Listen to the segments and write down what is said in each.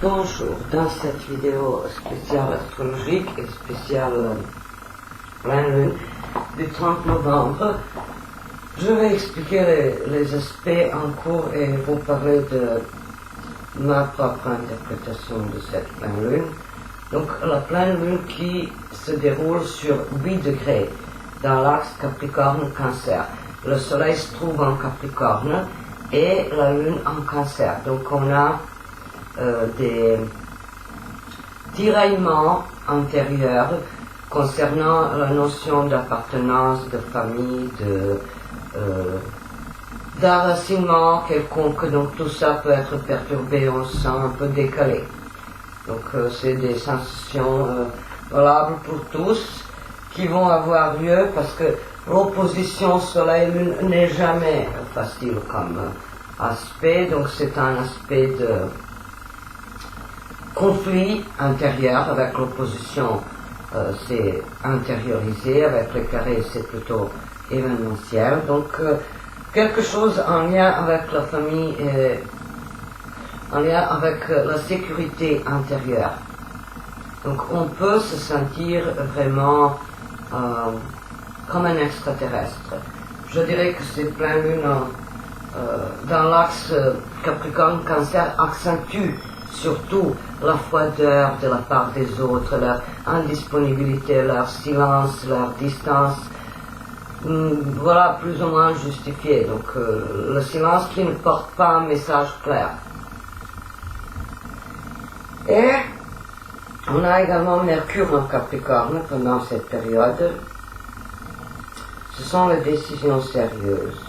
Bonjour, dans cette vidéo spéciale astrologique et spéciale pleine lune du 30 novembre, je vais expliquer les aspects en cours et vous parler de ma propre interprétation de cette pleine lune. Donc la pleine lune qui se déroule sur 8 degrés dans l'axe Capricorne-Cancer. Le soleil se trouve en Capricorne et la lune en Cancer. Donc on a des tiraillements antérieurs concernant la notion d'appartenance, de famille, d'enracinement quelconque. Donc tout ça peut être perturbé, on se sent un peu décalé. Donc c'est des sensations valables pour tous qui vont avoir lieu parce que l'opposition soleil-lune n'est jamais facile comme aspect. Donc c'est un aspect de conflit intérieur. Avec l'opposition, c'est intériorisé, avec le carré, c'est plutôt événementiel. Donc, quelque chose en lien avec la famille et en lien avec la sécurité intérieure. Donc, on peut se sentir vraiment comme un extraterrestre. Je dirais que ces pleines lunes dans l'axe Capricorne-Cancer accentuent surtout la froideur de la part des autres, leur indisponibilité, leur silence, leur distance, voilà, plus ou moins justifié. Donc le silence qui ne porte pas un message clair. Et on a également Mercure en Capricorne pendant cette période. Ce sont les décisions sérieuses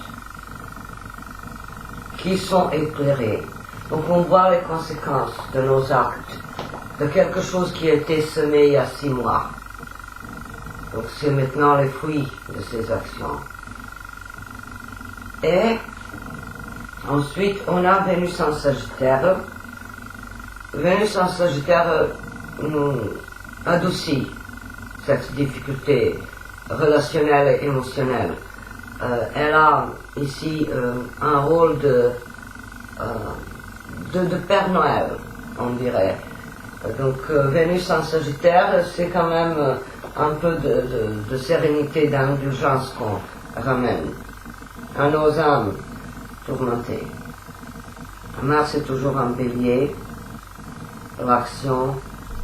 qui sont éclairées. Donc on voit les conséquences de nos actes, de quelque chose qui a été semé il y a 6 mois. Donc c'est maintenant les fruits de ces actions. Et ensuite on a Vénus en Sagittaire. Vénus en Sagittaire adoucit cette difficulté relationnelle et émotionnelle. Elle a ici un rôle de Père Noël, on dirait. Donc Vénus en Sagittaire, c'est quand même un peu de sérénité, d'indulgence qu'on ramène à nos âmes tourmentées. Mars est toujours en Bélier, l'action,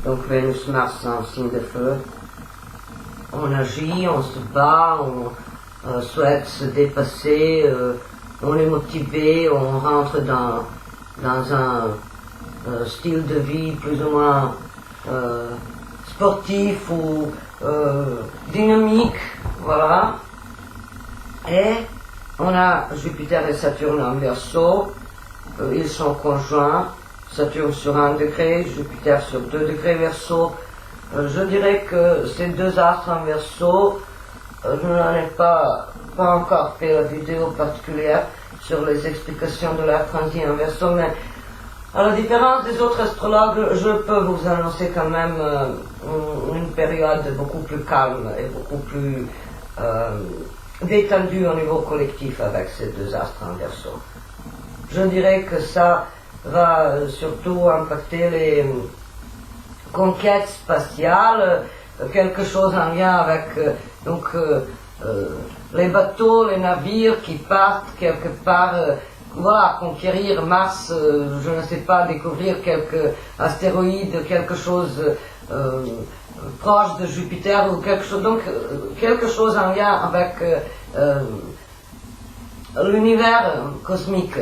donc Vénus-Mars en signe de feu. On agit, on se bat, on souhaite se dépasser, on est motivé, on rentre dans un style de vie plus ou moins sportif ou dynamique, voilà. Et on a Jupiter et Saturne en Verseau, ils sont conjoints, Saturne sur 1 degré, Jupiter sur 2 degrés Verseau. Je dirais que ces deux astres en Verseau, je n'en ai pas encore fait la vidéo particulière sur les explications de leur transit en Verseau, mais à la différence des autres astrologues, je peux vous annoncer quand même une période beaucoup plus calme et beaucoup plus détendue au niveau collectif avec ces deux astres en Verseau. Je dirais que ça va surtout impacter les conquêtes spatiales, quelque chose en lien avec les bateaux, les navires qui partent quelque part, voilà, conquérir Mars, je ne sais pas, découvrir quelques astéroïdes, quelque chose proche de Jupiter ou quelque chose, donc quelque chose en lien avec l'univers cosmique.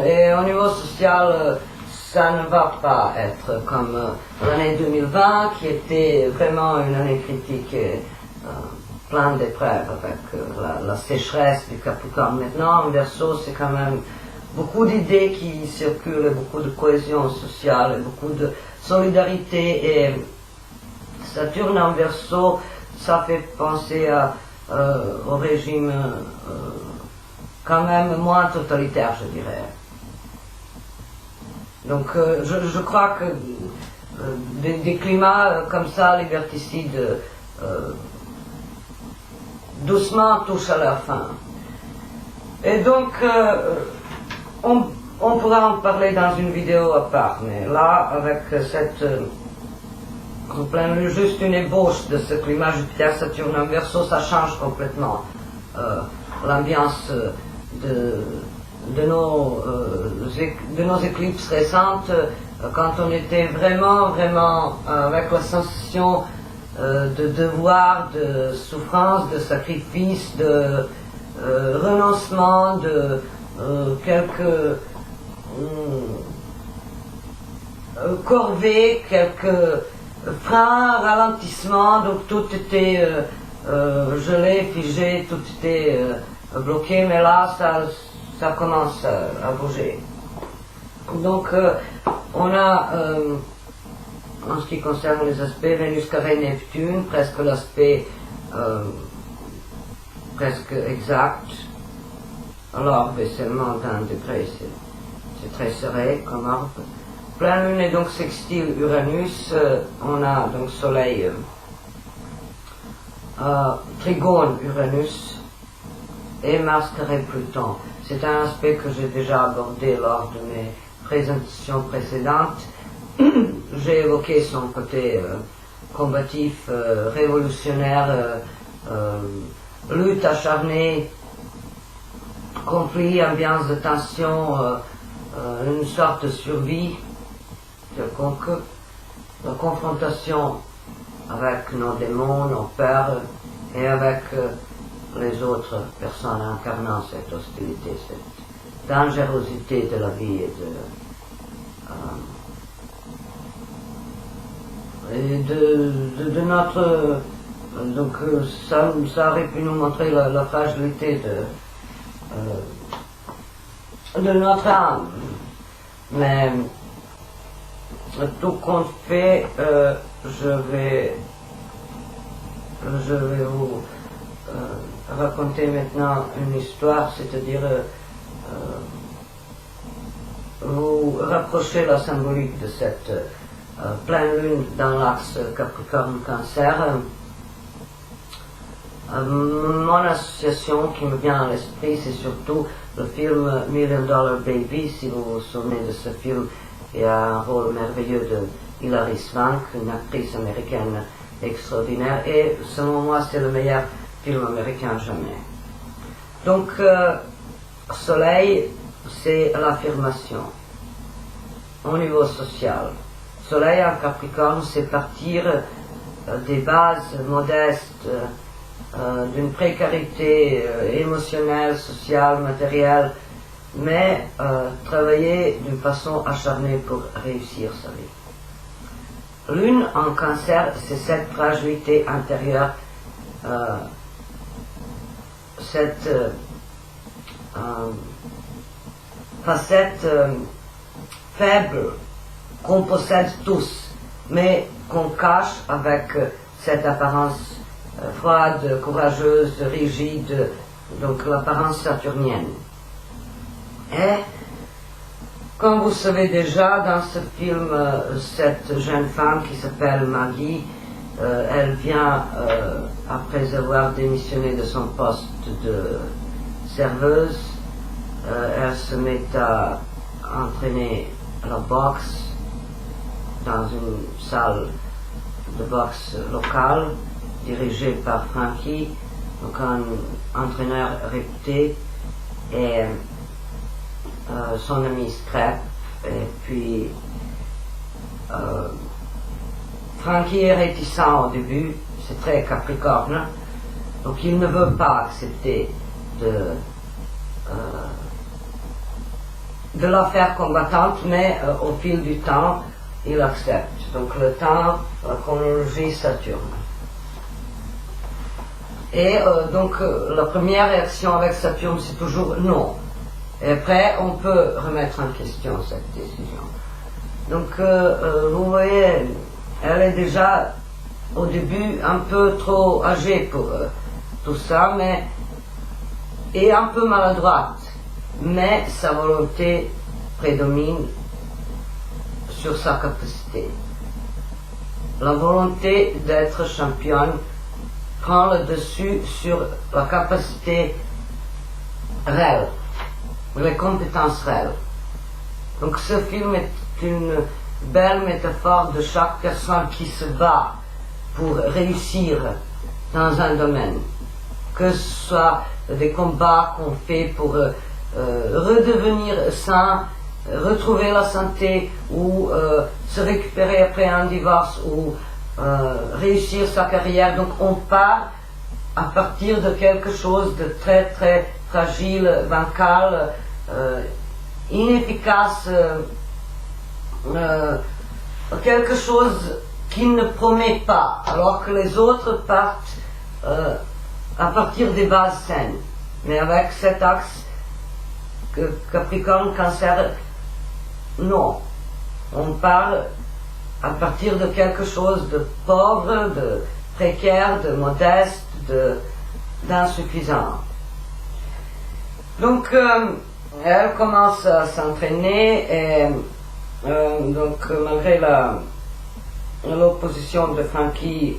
Et au niveau social, ça ne va pas être comme l'année 2020 qui était vraiment une année critique et plein d'épreuves avec la sécheresse du Capricorne. Maintenant, en Verseau, c'est quand même beaucoup d'idées qui circulent, et beaucoup de cohésion sociale, et beaucoup de solidarité. Et Saturne en Verseau, ça fait penser au régime quand même moins totalitaire, je dirais. Donc je crois que des climats comme ça, liberticides, doucement touchent à leur fin. Et donc On pourra en parler dans une vidéo à part, mais là, avec cette en plein milieu, juste une ébauche de ce climat Jupiter-Saturne en Verseau, ça change complètement l'ambiance de nos éclipses récentes, quand on était vraiment avec la sensation de devoir, de souffrance, de sacrifice, de renoncement, de quelques corvées, quelques freins, ralentissements, donc tout était gelé, figé, tout était bloqué, mais là ça commence à bouger. Donc on a en ce qui concerne les aspects, Vénus carré Neptune, presque l'aspect presque exact. L'orbe est seulement d'1 degré, c'est très serré comme orbe. Pleine lune est donc sextile Uranus, on a donc Soleil trigone Uranus et Mars carré Pluton. C'est un aspect que j'ai déjà abordé lors de mes présentations précédentes. J'ai évoqué son côté combatif, révolutionnaire, lutte acharnée, conflit, ambiance de tension, une sorte de survie quelconque, la confrontation avec nos démons, nos peurs et avec les autres personnes incarnant cette hostilité, cette dangerosité de la vie et de notre... Donc ça aurait pu nous montrer la fragilité de notre âme. Mais tout compte fait, je vais vous raconter maintenant une histoire, c'est-à-dire vous rapprocher la symbolique de cette pleine lune dans l'axe Capricorne-Cancer. Mon association qui me vient à l'esprit, c'est surtout le film $1 Million Baby. Si vous vous souvenez de ce film, il y a un rôle merveilleux de Hilary Swank, une actrice américaine extraordinaire, et selon moi c'est le meilleur film américain jamais. Donc Soleil, c'est l'affirmation au niveau social. Soleil en Capricorne, c'est partir des bases modestes, d'une précarité émotionnelle, sociale, matérielle, mais travailler d'une façon acharnée pour réussir sa vie. Lune en Cancer, c'est cette fragilité intérieure, cette facette faible qu'on possède tous, mais qu'on cache avec cette apparence froide, courageuse, rigide, donc l'apparence saturnienne. Et, comme vous savez déjà, dans ce film, cette jeune femme qui s'appelle Maggie, elle vient, après avoir démissionné de son poste de serveuse, elle se met à entraîner la boxe dans une salle de boxe locale, dirigé par Frankie, donc un entraîneur réputé, et son ami Scrap. Et puis Frankie est réticent au début, c'est très capricorne, donc il ne veut pas accepter de la faire combattante, mais au fil du temps, il accepte. Donc le temps, la chronologie Saturne. Et donc la première réaction avec Saturne, c'est toujours non. Et après, on peut remettre en question cette décision. Donc vous voyez, elle est déjà au début un peu trop âgée pour tout ça, et un peu maladroite. Mais sa volonté prédomine sur sa capacité. La volonté d'être championne prend le dessus sur la capacité réelle, les compétences réelles. Donc ce film est une belle métaphore de chaque personne qui se bat pour réussir dans un domaine, que ce soit des combats qu'on fait pour redevenir sain, retrouver la santé ou se récupérer après un divorce ou réussir sa carrière. Donc on part à partir de quelque chose de très très fragile, bancal, inefficace, quelque chose qui ne promet pas, alors que les autres partent à partir des bases saines. Mais avec cet axe Capricorne, Cancer, non. On parle à partir de quelque chose de pauvre, de précaire, de modeste, d'insuffisant. Donc, elle commence à s'entraîner et donc malgré l'opposition de Frankie,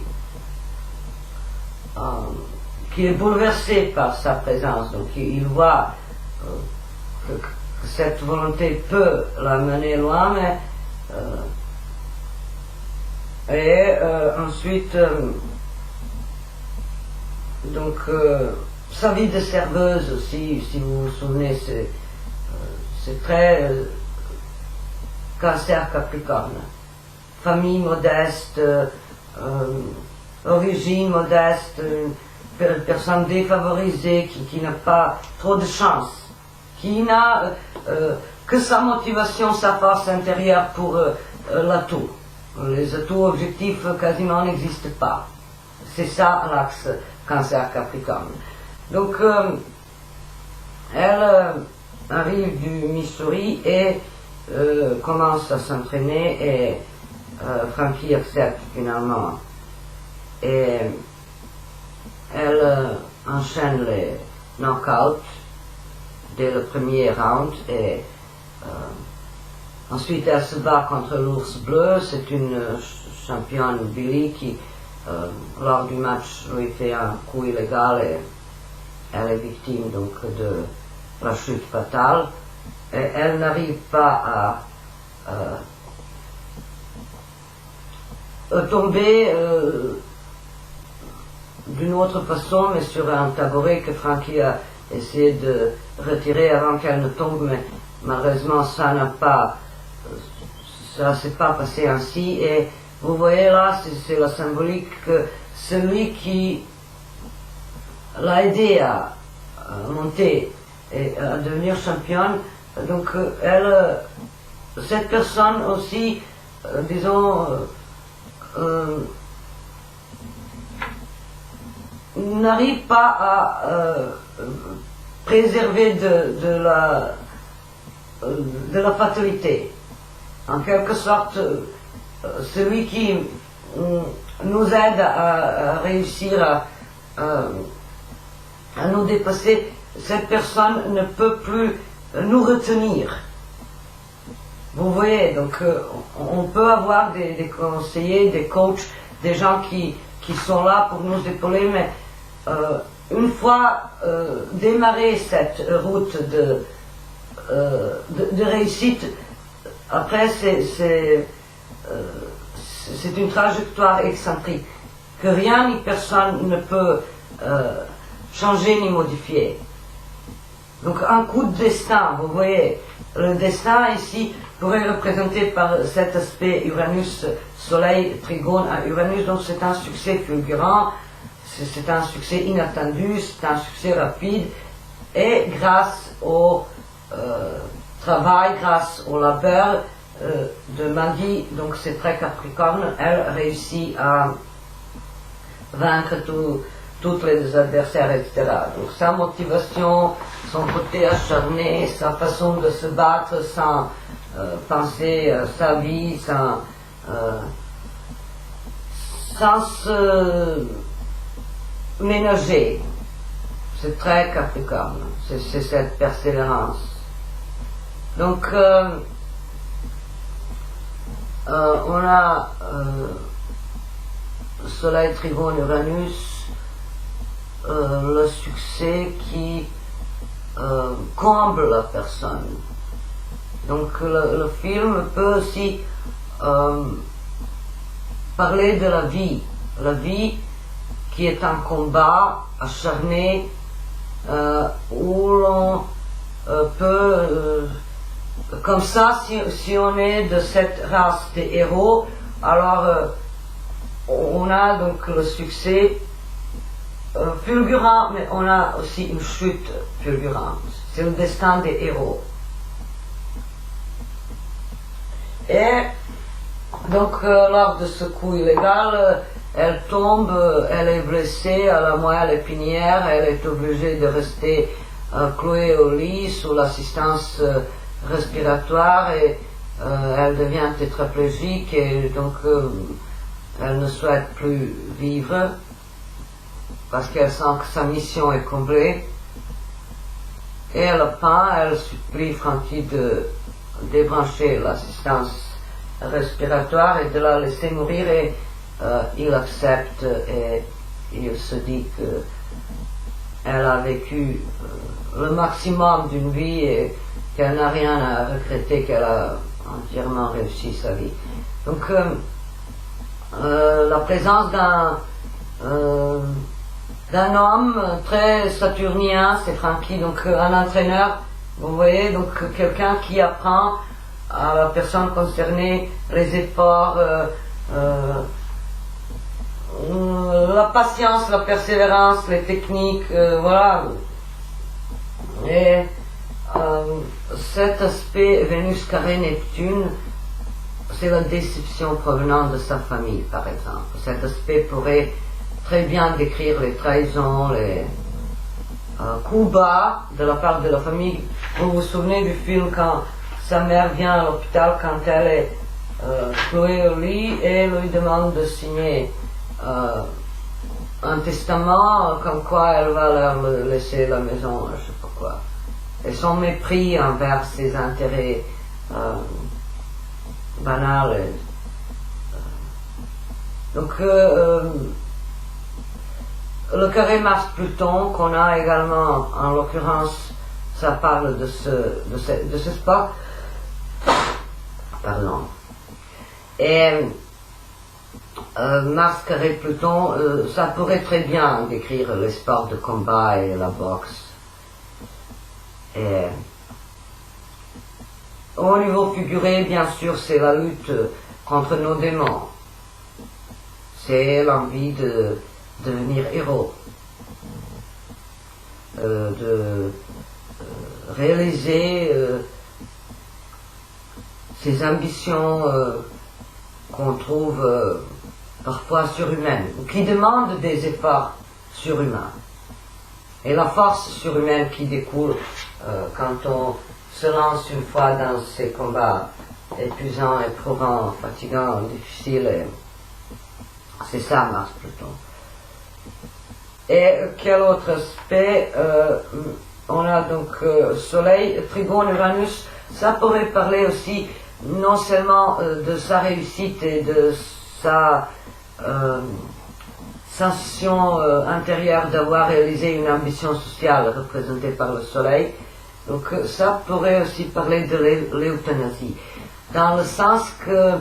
qui est bouleversé par sa présence, donc il voit que cette volonté peut la mener loin, mais ensuite donc sa vie de serveuse aussi, si vous vous souvenez, c'est très Cancer Capricorne. Famille modeste, origine modeste, personne défavorisée qui n'a pas trop de chance, qui n'a que sa motivation, sa force intérieure pour l'atout. Les atouts objectifs quasiment n'existent pas. C'est ça l'axe Cancer Capricorne. Donc elle arrive du Missouri et commence à s'entraîner et Frankie accepte finalement. Et elle enchaîne les knockouts dès le premier round et ensuite elle se bat contre l'ours bleu. C'est une championne Billy qui lors du match lui fait un coup illégal et elle est victime donc de la chute fatale et elle n'arrive pas à tomber d'une autre façon, mais sur un tabouret que Frankie a essayé de retirer avant qu'elle ne tombe, mais malheureusement ça s'est pas passé ainsi. Et vous voyez là, c'est la symbolique que celui qui l'a aidé à monter et à devenir championne, donc cette personne aussi, disons, n'arrive pas à préserver de la fatalité. En quelque sorte, celui qui nous aide à réussir à nous dépasser, cette personne ne peut plus nous retenir. Vous voyez, donc on peut avoir des conseillers, des coachs, des gens qui sont là pour nous épauler, mais une fois démarré cette route de réussite, après c'est une trajectoire excentrique que rien ni personne ne peut changer ni modifier. Donc un coup de destin, vous voyez, le destin ici pourrait représenter par cet aspect Uranus, Soleil, Trigone à Uranus, donc c'est un succès fulgurant, c'est un succès inattendu, c'est un succès rapide, et grâce au travail, grâce au labeur de Maggie, donc c'est très Capricorne, elle réussit à vaincre tous les adversaires, etc. Donc sa motivation, son côté acharné, sa façon de se battre sans penser à sa vie, sans se ménager. C'est très Capricorne, c'est cette persévérance. Donc on a Soleil, Trigone, Uranus, le succès qui comble la personne. Donc le film peut aussi parler de la vie qui est un combat acharné où l'on peut, comme ça, si on est de cette race des héros, alors on a donc le succès fulgurant, mais on a aussi une chute fulgurante. C'est le destin des héros. Et donc lors de ce coup illégal, elle tombe, elle est blessée à la moelle épinière, elle est obligée de rester clouée au lit sous l'assistance respiratoire et elle devient tétraplégique et donc elle ne souhaite plus vivre parce qu'elle sent que sa mission est comblée. Et à la fin, elle supplie Frankie de débrancher l'assistance respiratoire et de la laisser mourir et il accepte et il se dit qu'elle a vécu le maximum d'une vie et qu'elle n'a rien à regretter, qu'elle a entièrement réussi sa vie. Donc la présence d'un homme très saturnien, c'est Frankie, donc un entraîneur, vous voyez, donc quelqu'un qui apprend à la personne concernée les efforts, la patience, la persévérance, les techniques, voilà. Et cet aspect Vénus carré Neptune, c'est la déception provenant de sa famille, par exemple. Cet aspect pourrait très bien décrire les trahisons, les coups bas de la part de la famille. Vous vous souvenez du film quand sa mère vient à l'hôpital quand elle est clouée au lit et lui demande de signer un testament comme quoi elle va leur laisser la maison, je sais pas quoi. Et son mépris envers ses intérêts banals. Donc le carré Mars-Pluton qu'on a également, en l'occurrence, ça parle de ce sport. Pardon. Et Mars carré Pluton, ça pourrait très bien décrire les sports de combat et la boxe. Et au niveau figuré, bien sûr, c'est la lutte contre nos démons. C'est l'envie de devenir héros, de réaliser ces ambitions qu'on trouve parfois surhumaines, ou qui demandent des efforts surhumains. Et la force surhumaine qui découle quand on se lance une fois dans ces combats épuisants, éprouvants, fatigants, difficiles, c'est ça Mars-Pluton. Et quel autre aspect on a donc Soleil, Trigone, Uranus, ça pourrait parler aussi non seulement de sa réussite et de sa sensation intérieure d'avoir réalisé une ambition sociale représentée par le Soleil, donc ça pourrait aussi parler de l'euthanasie, dans le sens que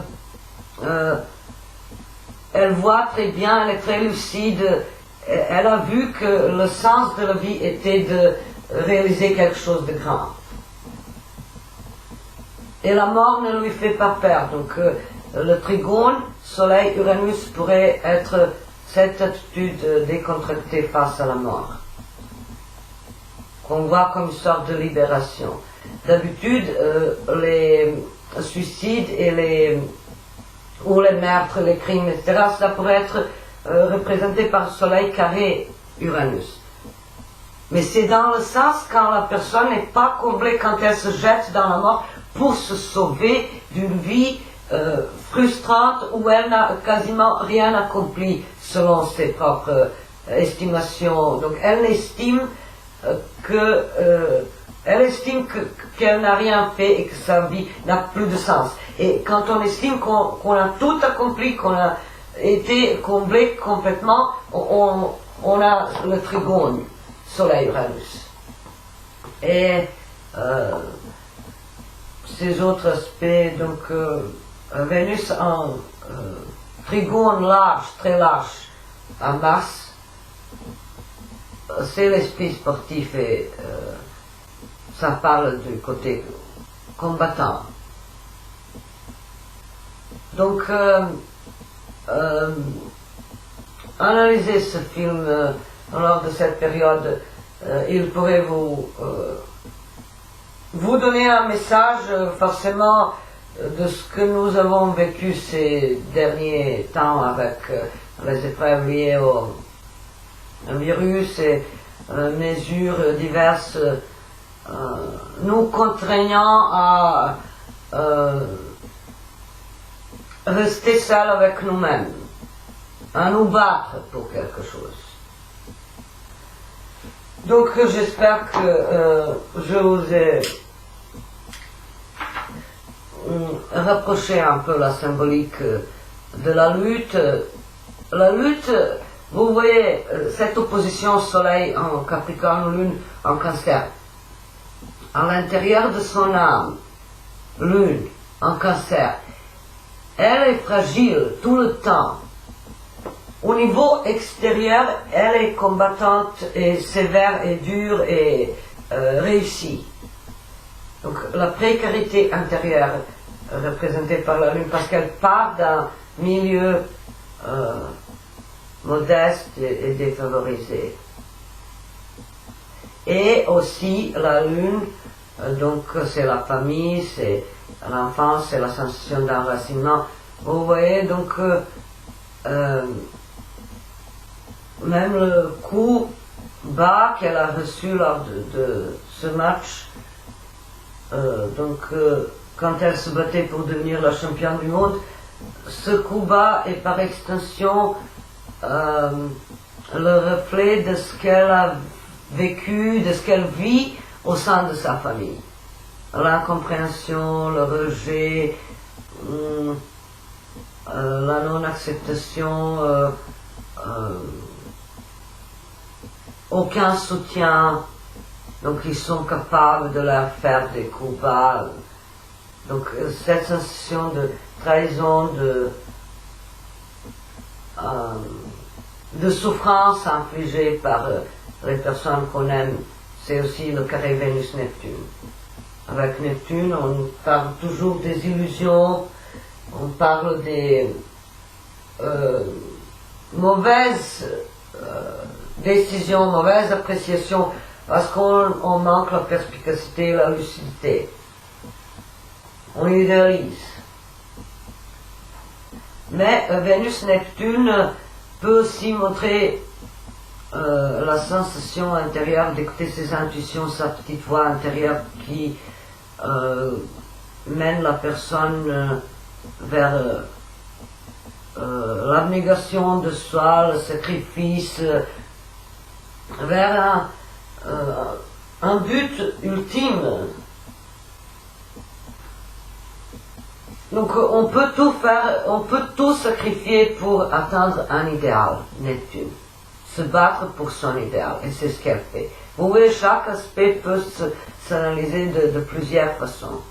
elle voit très bien, elle est très lucide, elle a vu que le sens de la vie était de réaliser quelque chose de grand. Et la mort ne lui fait pas peur. Donc le Trigone, Soleil, Uranus pourrait être cette attitude décontractée face à la mort, qu'on voit comme une sorte de libération. D'habitude, les suicides et ou les meurtres, les crimes, etc., ça pourrait être représenté par Soleil carré Uranus. Mais c'est dans le sens quand la personne n'est pas comblée, quand elle se jette dans la mort pour se sauver d'une vie frustrante où elle n'a quasiment rien accompli selon ses propres estimations. Donc elle estime qu'elle n'a rien fait et que sa vie n'a plus de sens. Et quand on estime qu'on a tout accompli, qu'on a été comblé complètement, on a le Trigone, Soleil Uranus. Et ces autres aspects, donc Vénus en trigone large, très large, en Mars, c'est l'esprit sportif et ça parle du côté combattant. Donc, analyser ce film lors de cette période, il pourrait vous donner un message forcément de ce que nous avons vécu ces derniers temps avec les épreuves liées au virus et mesures diverses nous contraignant à rester seuls avec nous-mêmes, à nous battre pour quelque chose. Donc j'espère que je vous ai rapproché un peu la symbolique de la lutte. La lutte, vous voyez, cette opposition Soleil en Capricorne, Lune en Cancer, à l'intérieur de son âme, Lune en Cancer, elle est fragile tout le temps. Au niveau extérieur, elle est combattante et sévère et dure et réussie. Donc la précarité intérieure représentée par la Lune, parce qu'elle part d'un milieu modeste et défavorisé. Et aussi la Lune, donc c'est la famille, c'est l'enfance, c'est la sensation d'enracinement. Vous voyez donc même le coup bas qu'elle a reçu lors de ce match, quand elle se battait pour devenir la championne du monde, ce coup bas est par extension le reflet de ce qu'elle a vécu, de ce qu'elle vit au sein de sa famille. L'incompréhension, le rejet, la non-acceptation, aucun soutien, donc ils sont capables de leur faire des coups bas. Donc cette sensation de trahison, de souffrance infligée par les personnes qu'on aime, c'est aussi le carré Vénus-Neptune. Avec Neptune, on parle toujours des illusions, on parle des mauvaises décisions, mauvaises appréciations, parce qu'on manque la perspicacité et la lucidité. On idéalise. Mais Vénus-Neptune peut aussi montrer la sensation intérieure d'écouter ses intuitions, sa petite voix intérieure qui mène la personne vers l'abnégation de soi, le sacrifice, vers un but ultime. Donc on peut tout faire, on peut tout sacrifier pour atteindre un idéal, Neptune. Se battre pour son idéal, et c'est ce qu'elle fait. Vous voyez, chaque aspect peut s'analyser de plusieurs façons.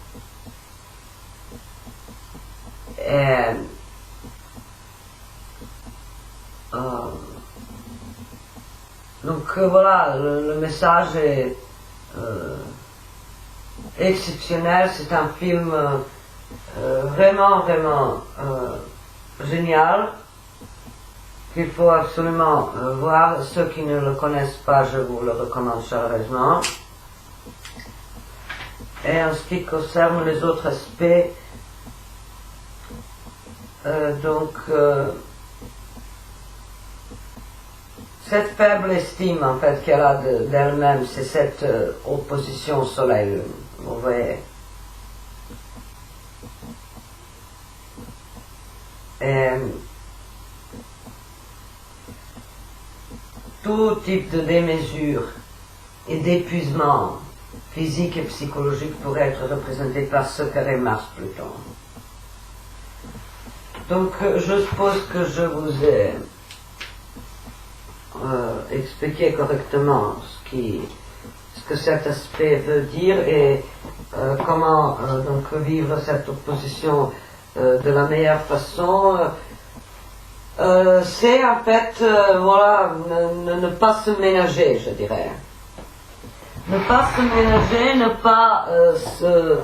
Donc voilà, le message est exceptionnel, c'est un film vraiment génial, qu'il faut absolument voir. Ceux qui ne le connaissent pas, je vous le recommande chaleureusement. Et en ce qui concerne les autres aspects, cette faible estime en fait qu'elle a d'elle-même, c'est cette opposition Soleil-Lune, vous voyez. Et tout type de démesure et d'épuisement physique et psychologique pourrait être représenté par ce carré Mars-Pluton. Donc je suppose que je vous ai expliqué correctement ce que cet aspect veut dire, et comment donc vivre cette opposition de la meilleure façon. C'est en fait, voilà, ne pas se ménager, je dirais. Ne pas se ménager, ne pas se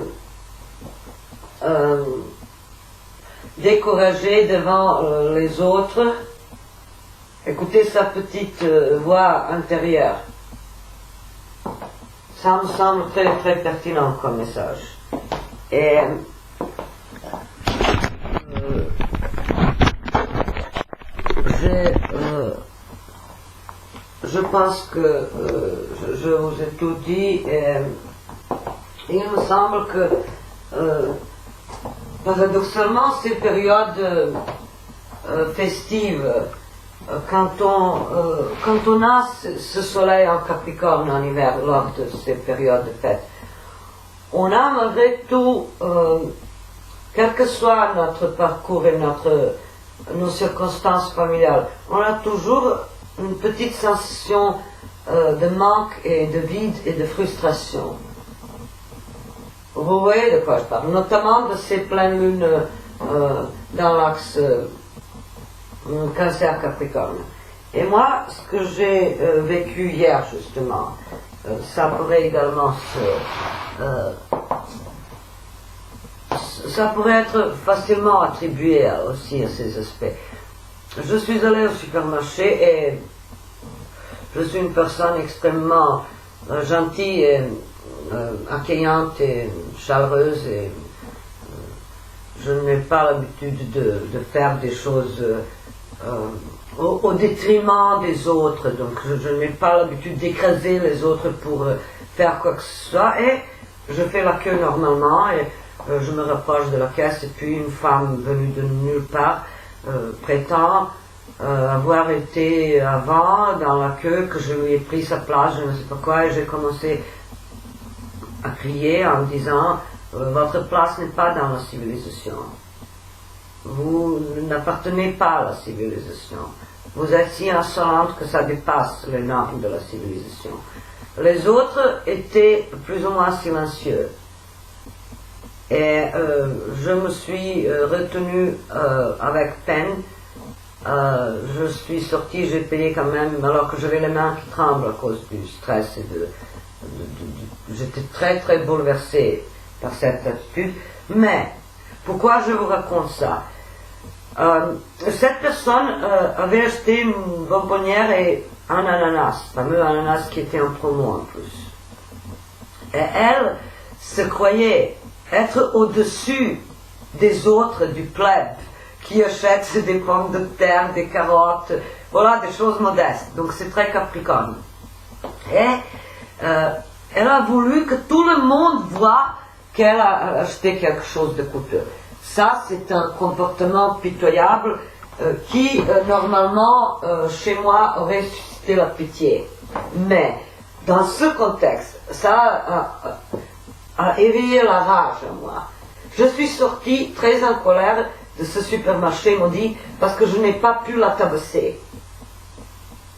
décourager devant les autres. Écouter sa petite voix intérieure. Ça me semble très très pertinent comme message. Et je pense que je vous ai tout dit. Et il me semble que paradoxalement ces périodes festives, quand on a ce soleil en Capricorne en hiver lors de ces périodes de fête, on a malgré tout, quel que soit notre parcours et nos circonstances familiales, on a toujours une petite sensation de manque et de vide et de frustration. Vous voyez de quoi je parle, notamment de ces pleines lunes dans l'axe Cancer Capricorne. Et moi, ce que j'ai vécu hier justement, ça pourrait également ça pourrait être facilement attribué aussi à ces aspects. Je suis allée au supermarché et je suis une personne extrêmement gentille et accueillante et chaleureuse, et je n'ai pas l'habitude de faire des choses au détriment des autres, donc je n'ai pas l'habitude d'écraser les autres pour faire quoi que ce soit, et je fais la queue normalement, et je me rapproche de la caisse, et puis une femme venue de nulle part prétend avoir été avant dans la queue, que je lui ai pris sa place, je ne sais pas quoi, et j'ai commencé à crier en disant votre place n'est pas dans la civilisation. Vous n'appartenez pas à la civilisation. Vous êtes si insolente que ça dépasse les normes de la civilisation. Les autres étaient plus ou moins silencieux. Et je me suis retenu avec peine. Je suis sorti, j'ai payé quand même, alors que j'avais les mains qui tremblent à cause du stress et j'étais très très bouleversé par cette attitude. Mais pourquoi je vous raconte ça? Cette personne avait acheté une bonbonnière et un ananas, le fameux ananas qui était en promo en plus. Et elle se croyait être au-dessus des autres, du plèbe, qui achètent des pommes de terre, des carottes, voilà, des choses modestes. Donc c'est très Capricorne. Et elle a voulu que tout le monde voit qu'elle a acheté quelque chose de coûteux. Ça, c'est un comportement pitoyable qui, normalement, chez moi, aurait suscité la pitié. Mais, dans ce contexte, ça a éveillé la rage en moi. Je suis sortie très en colère de ce supermarché maudit parce que je n'ai pas pu la tabasser.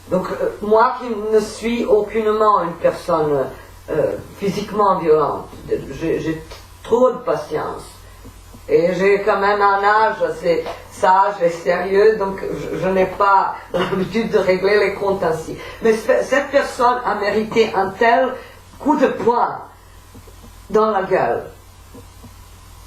Donc, moi qui ne suis aucunement une personne physiquement violente, j'ai trop de patience. Et j'ai quand même un âge assez sage et sérieux, donc je n'ai pas l'habitude de régler les comptes ainsi. Mais cette personne a mérité un tel coup de poing dans la gueule.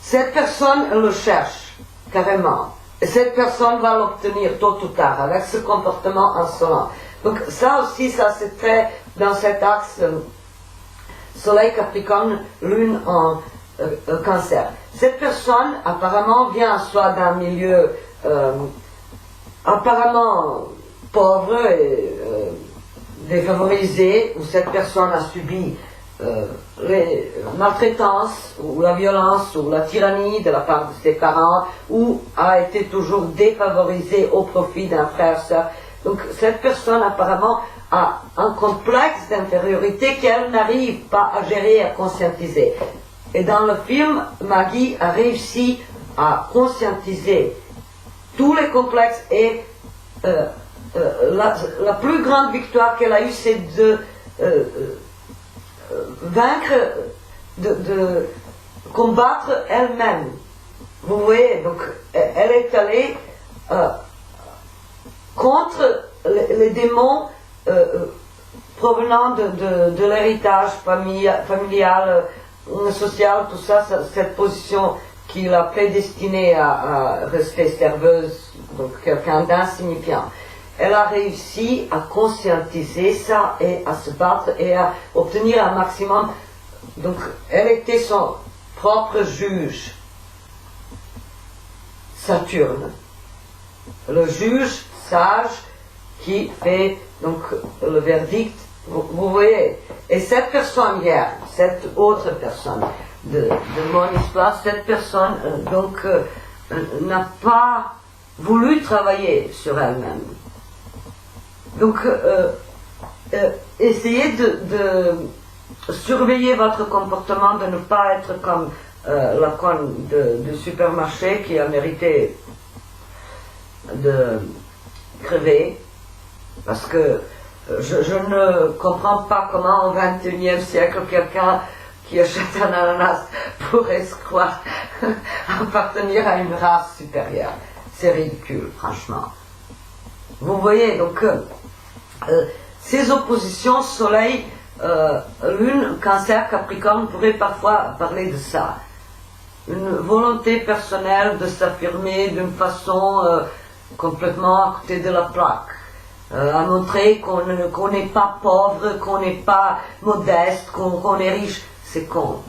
Cette personne, elle le cherche, carrément. Et cette personne va l'obtenir tôt ou tard, avec ce comportement insolent. Donc ça aussi, ça c'est très dans cet axe Soleil Capricorne, Lune en Cancer. Cette personne apparemment vient soit d'un milieu apparemment pauvre et défavorisé, où cette personne a subi les maltraitances, ou la violence, ou la tyrannie de la part de ses parents, ou a été toujours défavorisée au profit d'un frère, sœur. Donc cette personne apparemment a un complexe d'infériorité qu'elle n'arrive pas à gérer, à conscientiser. Et dans le film, Maggie a réussi à conscientiser tous les complexes, et la plus grande victoire qu'elle a eue, c'est de vaincre de combattre elle-même. Vous voyez, donc elle est allée contre les démons provenant de l'héritage familial, social, tout ça, cette position qui l'a prédestinée à rester serveuse, donc quelqu'un d'insignifiant. Elle a réussi à conscientiser ça et à se battre et à obtenir un maximum. Donc elle était son propre juge, Saturne, le juge sage qui fait donc le verdict. Vous voyez, et cette personne hier, cette autre personne de mon histoire, cette personne n'a pas voulu travailler sur elle-même. Donc essayez de surveiller votre comportement, de ne pas être comme la conne du supermarché qui a mérité de crever, parce que je ne comprends pas comment au XXIe siècle quelqu'un qui achète un ananas pourrait se croire appartenir à une race supérieure. C'est ridicule, franchement. Vous voyez, donc ces oppositions Soleil, Lune, Cancer, Capricorne pourrait parfois parler de ça. Une volonté personnelle de s'affirmer d'une façon complètement à côté de la plaque. À montrer qu'on n'est pas pauvre, qu'on n'est pas modeste, qu'on est riche, c'est con.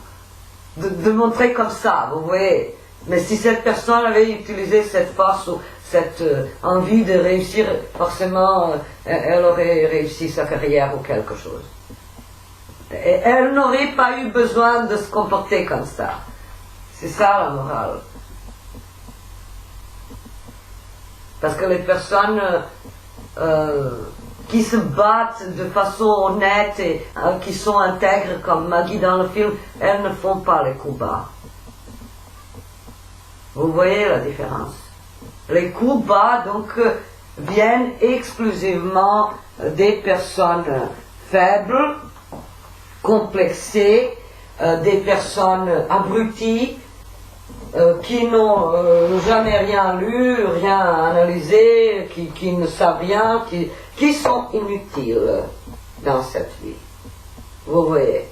De montrer comme ça, vous voyez. Mais si cette personne avait utilisé cette force ou cette envie de réussir, forcément, elle aurait réussi sa carrière ou quelque chose. Et elle n'aurait pas eu besoin de se comporter comme ça. C'est ça la morale. Parce que les personnes qui se battent de façon honnête et qui sont intègres comme Maggie dans le film, elles ne font pas les coups bas. Vous voyez la différence. Les coups bas donc viennent exclusivement des personnes faibles, complexées, des personnes abruties, qui n'ont jamais rien lu, rien analysé, qui ne savent rien, qui sont inutiles dans cette vie. Vous voyez.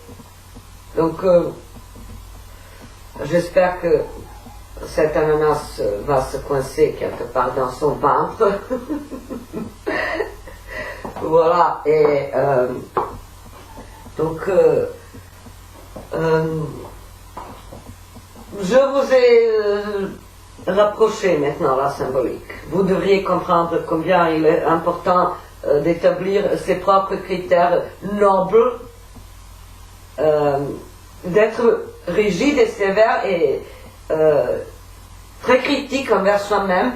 Donc, j'espère que cet ananas va se coincer quelque part dans son ventre. Voilà. Et donc, je vous ai rapproché maintenant la symbolique. Vous devriez comprendre combien il est important d'établir ses propres critères nobles, d'être rigide et sévère et très critique envers soi-même,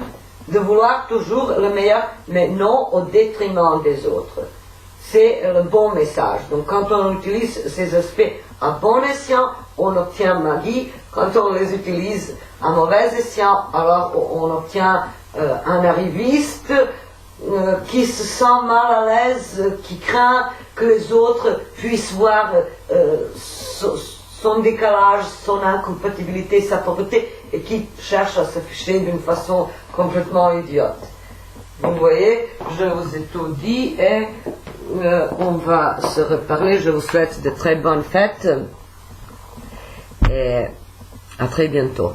de vouloir toujours le meilleur, mais non au détriment des autres. C'est le bon message. Donc quand on utilise ces aspects à bon escient, on obtient magie. Quand on les utilise à mauvais escient, alors on obtient un arriviste qui se sent mal à l'aise, qui craint que les autres puissent voir son décalage, son incompatibilité, sa pauvreté, et qui cherche à s'afficher d'une façon complètement idiote. Vous voyez, je vous ai tout dit et on va se reparler. Je vous souhaite de très bonnes fêtes et à très bientôt.